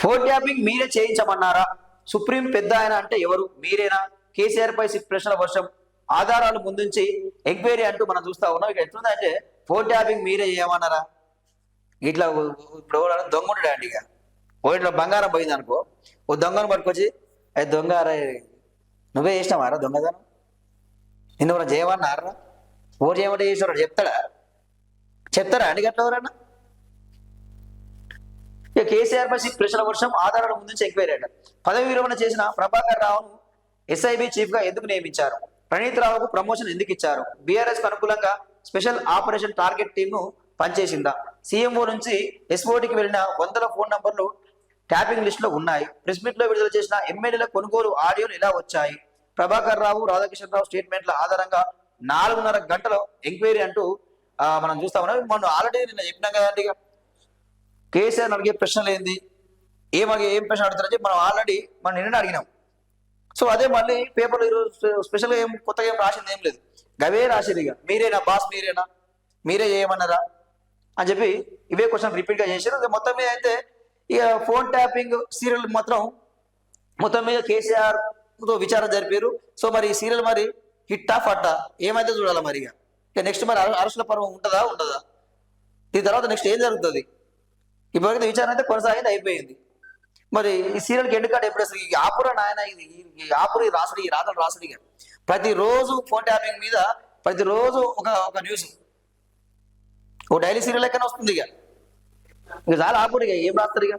Phone tapping మీరే చేయించమన్నారా? Supreme పెద్ద ఆయన అంటే ఎవరు? మీరేనా? కేసీఆర్ పై ప్రశ్నల వర్షం, ఆధారాలు ముందుంచి ఎంక్వైరీ అంటూ మనం చూస్తా ఉన్నాం. ఇక ఎట్లుందంటే ఫోన్ ట్యాపింగ్ మీరే చేయమన్నారా? ఇట్లా ఇప్పుడు దొంగ ఉంటాడు అండి. ఇక ఓ ఇట్లా బంగారం పోయింది అనుకో, ఓ దొంగను పట్టుకొచ్చి అది దొంగ నువ్వే చేసినావారా దొంగదనం? నిన్ను ఎవరైనా చేయమన్నారా? ఓటు చేయమంటే చేసేవాడు చెప్తారా అండి గట్ల ఎవరన్నా? ఇక కేసీఆర్ పై ప్రశ్నల వర్షం, ఆధారాల ముందు ఎంక్వైరీ అట. పదవి విరమణ చేసిన ప్రభాకర్ రావును ఎస్ఐబి చీఫ్ గా ఎందుకు నియమించారు? ప్రణీత్ రావుకు ప్రమోషన్ ఎందుకు ఇచ్చారు? బీఆర్ఎస్ కు అనుకూలంగా స్పెషల్ ఆపరేషన్ టార్గెట్ టీమ్ ను పనిచేసిందా? సీఎంఓ నుంచి ఎస్ఓటికి వెళ్లిన వందల ఫోన్ నంబర్లు ట్యాపింగ్ లిస్ట్ లో ఉన్నాయి. ప్రెస్ మీట్ లో విడుదల చేసిన ఎమ్మెల్యేల కొనుగోలు ఆడియోలు ఎలా వచ్చాయి? ప్రభాకర్ రావు, రాధాకిషన్ రావు స్టేట్మెంట్ల ఆధారంగా 4.5 గంటల ఎంక్వైరీ అంటూ మనం చూస్తా ఉన్నాం. మనం ఆల్రెడీ నిన్న చెప్పినాం కదండి. ఇక కేసీఆర్ అడిగే ప్రశ్నలు ఏంది, ఏం ప్రశ్న అడుగుతారని చెప్పి మనం నిన్న అడిగినాం. సో అదే మళ్ళీ పేపర్లో ఈరోజు స్పెషల్గా కొత్తగా రాసింది ఏం లేదు, గవే రాసేది. ఇక మీరేనా బాస్, మీరే చేయమన్నారా అని చెప్పి ఇవే క్వశ్చన్ రిపీట్ గా చేశారు. మొత్తం మీద అయితే ఇక ఫోన్ ట్యాపింగ్ సీరియల్ మాత్రం మొత్తం మీద కేసీఆర్ తో విచారణ జరిపారు. సో మరి ఈ సీరియల్ మరి హిట్టా ఫట్టా ఏమైతే చూడాలి మరి. ఇక నెక్స్ట్ మరి అరెస్టుల పర్వం ఉండదా? దీని తర్వాత నెక్స్ట్ ఏం జరుగుతుంది? ఇప్పటికైతే విచారణ అయితే కొనసాగింది, అయిపోయింది. మరి ఈ సీరియల్కి ఎండ్ కార్డ్ ఎప్పుడు? ఈ ఆపుర నాయన, ఈ ఆపురి రాసుడు, ఈ రాతలు రాసుడు. ఇక ప్రతిరోజు ఫోన్ ట్యాపింగ్ మీద ప్రతిరోజు ఒక న్యూస్, ఓ డైలీ సీరియల్ ఎక్కడ వస్తుంది. ఇక చాలా ఆపుడు. ఇక ఏం రాస్తారు? ఇక